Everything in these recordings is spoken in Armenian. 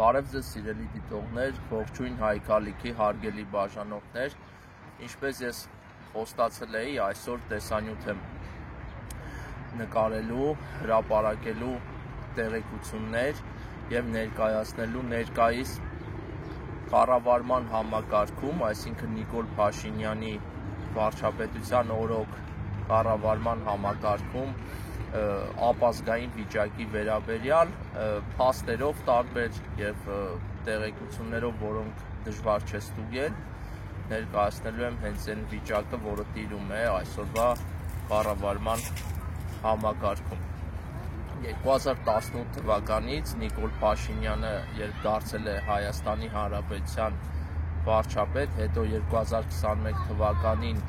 Բարև ձեզ սիրելի դիտողներ, ողջույն Հայկալիքի հարգելի բաժանորդներ, ինչպես ես խոստացել էի, այսօր տեսանյութ եմ նկարելու, հրապարակելու տեղեկություններ և ներկայացնելու ներկայիս կառավարման համակարգում, այսինքն Նիկոլ Փաշինյանի վարչապետության օրոք կառավարման համակարգում ապազգային վիճակի վերաբերյալ փաստերով տարբեր և տեղեկություններով, որոնք դժվար չէ ստուգել, ներկայացնելու եմ հենց այն վիճակը, որը տիրում է այսօրվա կառավարման համակարգում։ 2018 թվականից Նիկոլ Փաշինյանը, երբ դարձել է Հայաստանի Հանրապետության վարչապետ, հետո 2021 թվականին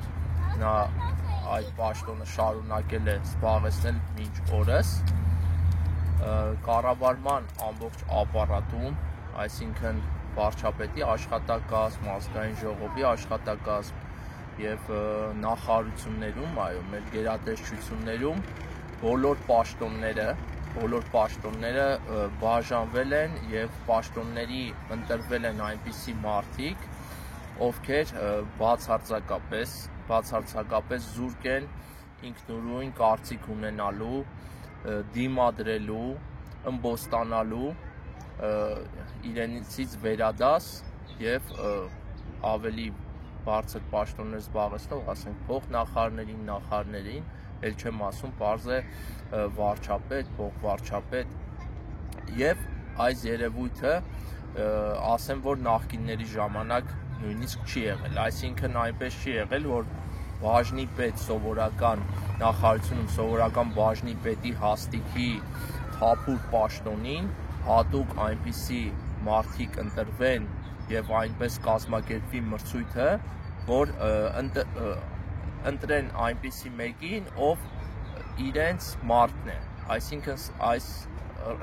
նա այդ պաշտոնը շարունակել է զբաղեցնել մինչ օրս, կառավարման ամբողջ ապարատում, այսինքն վարչապետի աշխատակազմ, ազգային ժողովի աշխատակազմ և նախարարություններում, մեր գերատեսչություններում բոլոր պաշտոնները բաժանվել են և պաշտոնների ընտրվել են այնպիսի մարդիկ, ովքեր բացարձակապես զուրկ են ինքնուրույն կարծիք ունենալու, դիմադրելու, ըմբոստանալու, իրենցից վերադաս և ավելի բարձր պաշտոններ զբաղեցնող, ասենք փոխնախարարներին, նախարարներին, էլ չեմ ասում պարզ է վարչապետ, փոխվարչապետ և այս երևույթը ասեմ, որ նախկինների ժամանակ նույնիսկ չի եղել, այսինքն այնպես չի եղել, որ բաժնի պետ սովորական նախարարությունում սովորական բաժնի պետի հաստիքի թափուր պաշտոնին հատուկ այնպիսի մարդիկ ընտրվեն և այնպես կազմակերպվի մրցույթը, որ ընտրեն այնպիսի մեկին, ով իրենց մարդն է, այսինքն այս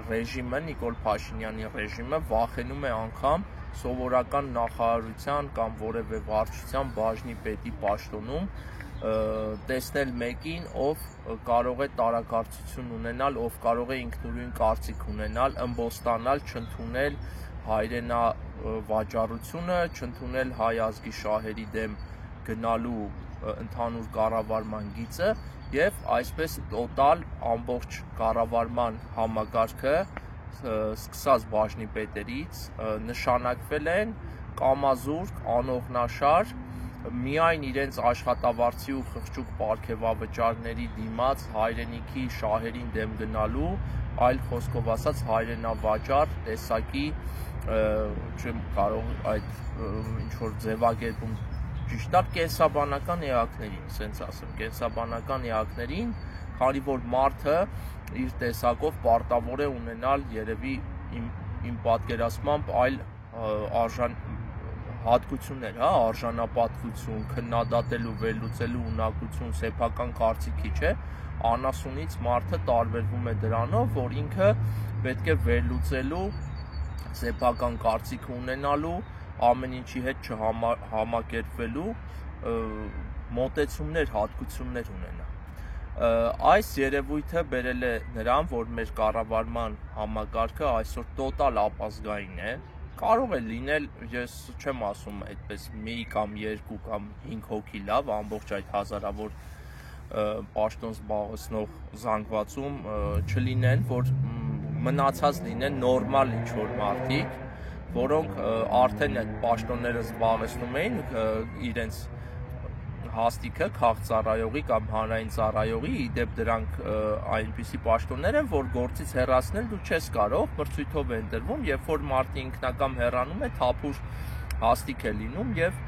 ռեժիմը, Նիկոլ Փաշինյանի ռեժիմը վախենում է անգամ սովորական նախարարության կամ որևէ վարչության բաժնի պետի պաշտոնում տեսնել մեկին, ով կարող է տարակարծություն ունենալ, ով կարող է ինքնուրույն կարծիք ունենալ, ըմբոստանալ, չընդունել հայրենավաճառությունը, չընդունել հայ ազգի շահերի դեմ գնալու ընդհանուր կառավարման գիծը և այսպես տոտալ ամբողջ կառավարման համակարգը սկսած բաժնի պետերից նշանակվել են կամազուրկ, անողնաշար, միայն իրենց աշխատավարձի ու խղճուկ պարգևավճարների դիմաց հայրենիքի շահերին դեմ գնալու, այլ խոսքով ասած հայրենավաճառ տեսակի, չեմ կարող այդ ինչ-որ ձևակերպում ճիշտ տալ, կենսաբանական էակներին, ասենց ասեմ, կենսաբանական էակներին, քանի որ մարդը իր տեսակով պարտավոր է ունենալ երևի իմ պատկերացմամբ այլ հատկություններ, արժանապատվություն, քննադատելու, վերլուծելու ունակություն, սեփական կարծիքի, չէ, անասունից մարդը տարբերվում է դրանով, որ ինքը պետք է վերլուծելու, սեփական կարծիք ունենալու, ամեն ինչի հետ չհամակերպվելու մոտեցումներ, հատկություններ ունենա։ Այս երևույթը բերել է նրան, որ մեր կառավարման համակարգը այսօր տոտալ ապազգային է, կարող է լինել, ես չեմ ասում այդպես մի կամ երկու կամ 5 հոգի լավ, ամբողջ այդ հազարավոր պաշտոն զբաղեցնող զանգվածում չլինեն, որ մնացած լինեն նորմալ ինչ-որ մարդիկ, որոնք արդեն այդ պաշտոնները զբաղեցնում էին իրենց հաստիքը քաղծառայողի կամ հանրային ծառայողի, իդեպ դրանք այնպիսի պաշտոններ են, որ գործից հեռացնել դու չես կարող, մրցույթով է ընտրվում, երբ որ մարդը ինքնակամ հեռանում է, թափուր հաստիք է լինում և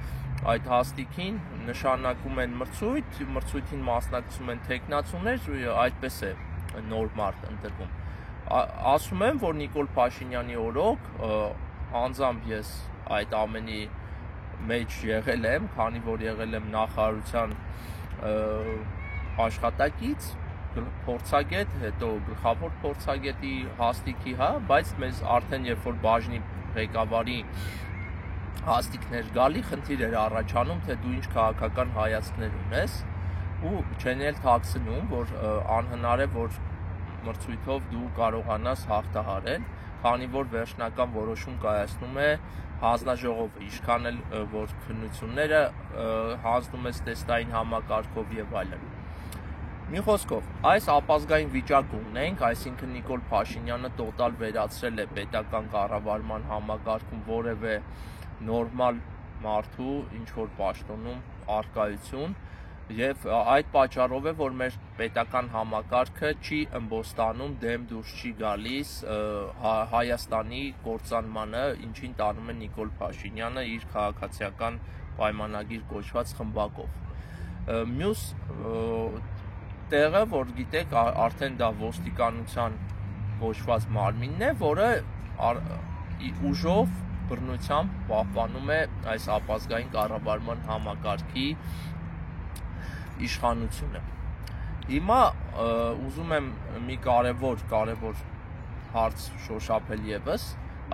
այդ հաստիքին նշանակում են մրցույթ, մրցույթին մասնակցում են թեկնածուներ, այդպես է նոր մարդ ընտրվում։ Ասում եմ, որ Նիկոլ Փաշինյանի օրոք անձամբ ես այդ ամենի մեջ եղել եմ, քանի որ եղել եմ նախարարության աշխատակից, փորձագետ, հետո գլխավոր փորձագետի հաստիքի, բայց մեզ արդեն երբ որ բաժնի ղեկավարի հաստիքներ գալի, խնդիր էր առաջանում, թե դու ինչ քաղաքական հայացքներ ունես ու չեն էլ թաքցնում, որ անհնար է, որ մրցույթով դու կարողանաս հաղթահարել, քանի որ վերջնական որոշում կայացնում է հանձնաժողովը, ինչքան էլ որ քննությունները հանձնում է տեստային համակարգով եւ այլն։ Մի խոսքով, այս ապազգային վիճակը ունենք, այսինքն Նիկոլ Փաշինյանը տոտալ վերացրել է պետական կառավարման համակարգում որևէ նորմալ մարդու ինչ-որ պաշտոնում առկայություն, եւ այդ պատճառով է, որ մեր պետական համակարգը չի ըմբոստանում, դեմ դուրս չի գալիս Հայաստանի կործանմանը, ինչին տանում է Նիկոլ Փաշինյանը իր քաղաքացիական պայմանագիր կոչված խմբակով։ Մյուս տեղը, որ գիտեք, արդեն դա ոստիկանության կոչված մարմինն է, որը ուժով, բռնությամբ պահպանում է այս ապազգային կառավարման համակարգի իշխանությունը։ Հիմա ուզում եմ մի կարևոր հարց շոշափել եւս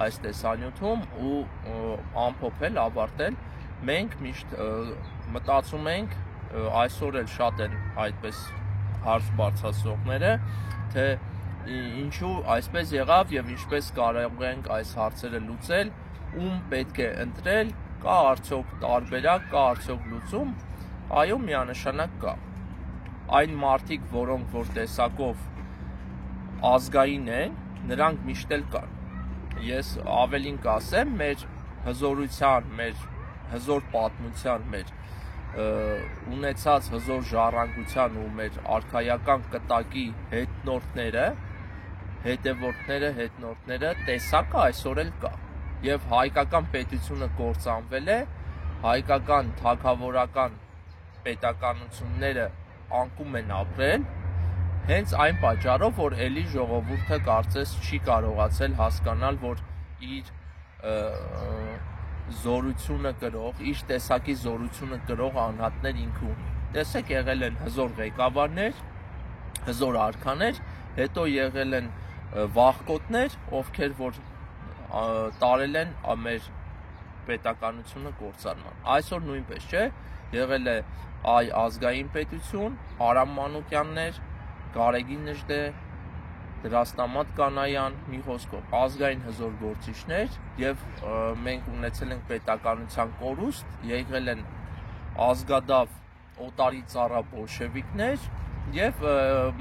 այս տեսանյութում ու ամփոփել, ավարտել։ Մենք միշտ մտածում ենք, այսօր էլ շատ են այդպես հարց բարձրացնողները, թե ինչու այսպես եղավ եւ ինչպես կարող ենք այս հարցերը լուծել, ում պետք է ընտրել, կա արդյոք տարբերակ, կա արդյոք լուծում։ Այո, միանշանակ կա։ Այն մարդիկ, որոնք որ տեսակով ազգային են, նրանք միշտ էլ կան։ Ես ավելին կասեմ, մեր հզորության, մեր հզոր պատմության, մեր ունեցած հզոր ժառանգության ու մեր արքայական կտակի հետևորդները տեսակը այսօր էլ կա։ Եվ հայկական պետությունը կործանվել է, հայկական թագավորական պետականությունները անկում են ապրել, հենց այն պատճառով, որ էլի ժողովուրդը կարծես չի կարողացել հասկանալ, որ իր զորությունը կրող, իր տեսակի զորությունը կրող անհատներ ինքը ունի։ Տեսեք, եղել են հզոր ղեկավարներ, հզոր արքաներ, հետո եղել են վախկոտներ, ովքեր որ տարել են մեր պետականությունը կործանման։ Այսօր նույնպես չէ, եղել է այ ազգային պետություն, Արամ Մանուկյաններ, Գարեգին Նժդե, Դրաստամատ Կանայան, մի խոսքով ազգային հզոր գործիչներ, եւ մենք ունեցել ենք պետականության կորուստ, եղել են ազգադավ օտարի ծառա բոլշևիկներ եւ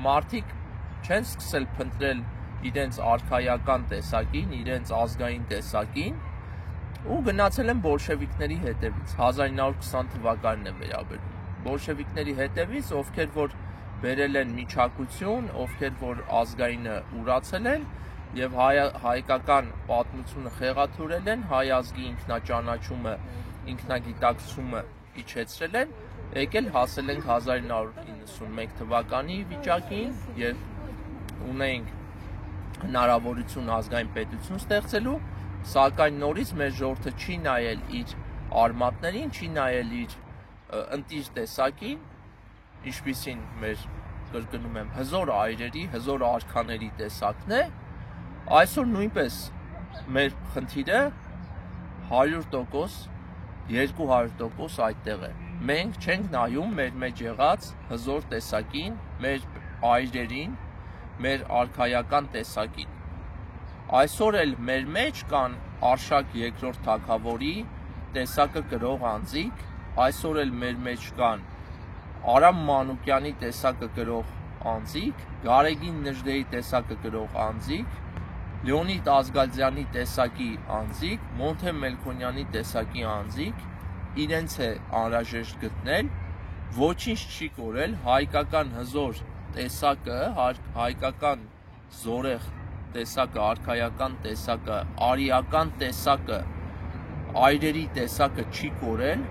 մարդիկ չեն սկսել փնտրել իրենց արքայական տեսակին, իրենց ազգային տեսակին ու գնացել են բոլշևիկների հետևից, 1920 թվականն է վերաբերում։ Բոլշևիկների հետևից, ովքեր որ բերել են միջակություն, ովքեր որ ազգայինը ուրացել են եւ հայկական պատմությունը խեղաթյուրել են, հայ ազգի ինքնաճանաչումը, ինքնագիտակցումը իջեցրել են, եկել հասել ենք 1991 թվականի վիճակին, երբ ունենք հնարավորություն ազգային պետություն ստեղծելու, սակայն նորից մեր ժողովուրդը չի նայել իր արմատներին, չի նայել իր ընտիր տեսակին, ինչպիսին մեր, կրկնում եմ, հզոր այրերի, հզոր արքաների տեսակն է, այսօր նույնպես մեր խնդիրը 100%, 200% այդտեղ է։ Մենք չենք նայում մեր մեջ եղած հզոր տեսակին, մեր այրերին, մեր արքայական տեսակին։ Այսօր էլ մեր մեջ կան Արշակ երկրորդ թագավորի տեսակը կրող անձիկ, այսօր էլ մեր մեջ կան Արամ Մանուկյանի տեսակը կրող անձիկ, Գարեգին Նժդեի տեսակը կրող անձիկ, Լեոնիդ Ազգալձյանի տեսակի անձիկ, Մոնթե Մելքոնյանի տեսակի անձիկ, իրենց է անհրաժեշտ գտնել, ոչինչ չի կորել, հայկական հզոր տեսակը, հայկական զորեղ տեսակը, արքայական տեսակը, արիական տեսակը, այրերի տեսակը չի կորել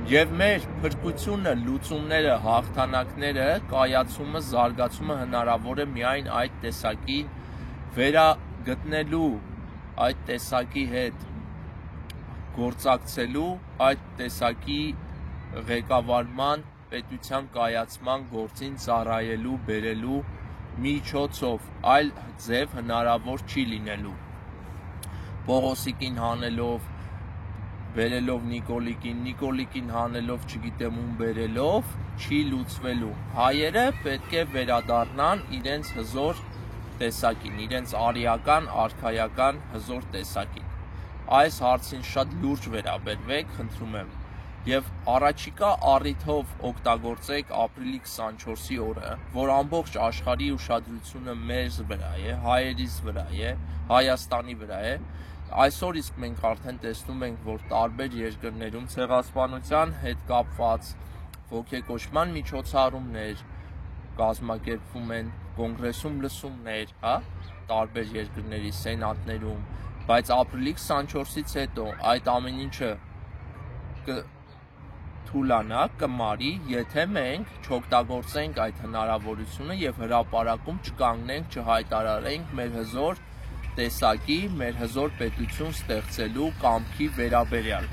եւ մեր փրկությունը, լուծումները, հաղթանակները, կայացումը, զարգացումը հնարավոր է միայն այդ տեսակի վերագտնելու, այդ տեսակի հետ գործակցելու, այդ տեսակի ղեկավարման, պետության կայացման գործին ծառայելու, բերելու միջոցով, այլ ձև հնարավոր չի լինելու։ Պողոսիկին հանելով, բերելով Նիկոլիկին, Նիկոլիկին հանելով, չգիտեմ ում բերելով, չի լուծվելու։ Հայերը պետք է վերադառնան իրենց հզոր տեսակին, իրենց արիական, արքայական հզոր տեսակին։ Այս հարցին շատ լուրջ վերաբերվեք, խնդրում եմ, եւ առաջիկա առիթով օգտագործեք ապրիլի 24-ի օրը, որ ամբողջ աշխարհի ուշադրությունը մեզ վրա է, հայերիս վրա է, Հայաստանի վրա է։ Այսօր իսկ մենք արդեն տեսնում ենք, որ տարբեր երկրներում ցեղասպանության հետ կապված ոգեկոչման միջոցառումներ կազմակերպվում են, կոնգրեսում լսումներ, տարբեր երկրների սենատներում, բայց ապրիլի 24-ից հետո այդ ամեն ինչը կթուլանա, կմարի, եթե մենք չօգտագործենք այդ հնարավորությունը եւ հրապարակում չկանգնենք, չհայտարարենք մեր հզոր տեսակի, մեր հզոր պետություն ստեղծելու կամքի վերաբերյալ։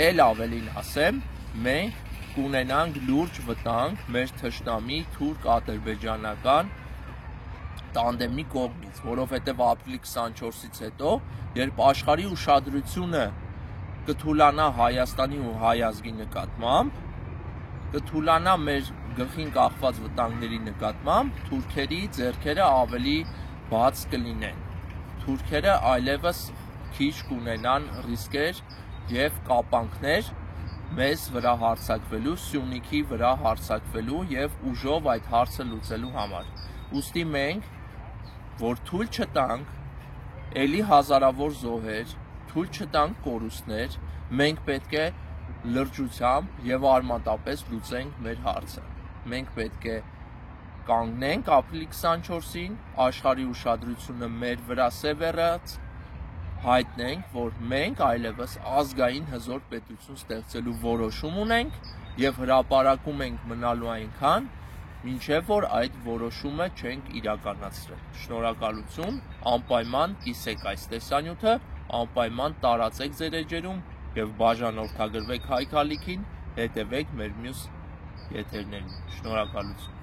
Էլ ավելին ասեմ, մենք կունենանք լուրջ վտանգ մեր թշնամի թուրք-ադրբեջանական տանդեմի կողմից, որովհետև ապրիլի 24-ից հետո, երբ աշխարհի ուշադրությունը կթուլանա Հայաստանի ու հայ ազգի նկատմամբ, կթուլանա մեր գլխին կախված վտանգների նկատմամբ, թուրքերի ձեռքերը ավելի բաց կլինեն։ Թուրքերը այլևս քիչ կունենան ռիսկեր եւ կապանքներ մեզ վրա հարձակվելու, Սյունիքի վրա հարձակվելու եւ ուժով այդ հարցը լուծելու համար։ Ուստի մենք, որ թույլ չտանք էլի հազարավոր զոհեր, թույլ չտանք կորուստներ, մենք պետք է լրջությամբ եւ արմատապես լուծենք մեր հարցը։ Մենք պետք է կանգնենք ապրիլի 24-ին, աշխարհի ուշադրությունը մեր վրա սևեռած, հայտնենք, որ մենք այլևս ազգային հզոր պետություն ստեղծելու որոշում ունենք եւ հրապարակում ենք մնալու այնքան, մինչեւ որ այդ որոշումը չենք իրականացրել։ Շնորհակալություն, անպայման կիսեք այս տեսանյութը, անպայման տարածեք ձեր էջերում եւ բաժանորդագրվեք Հայ Քալիքին, հետեւեք մեր մյուս եթերներին։ Շնորհակալություն։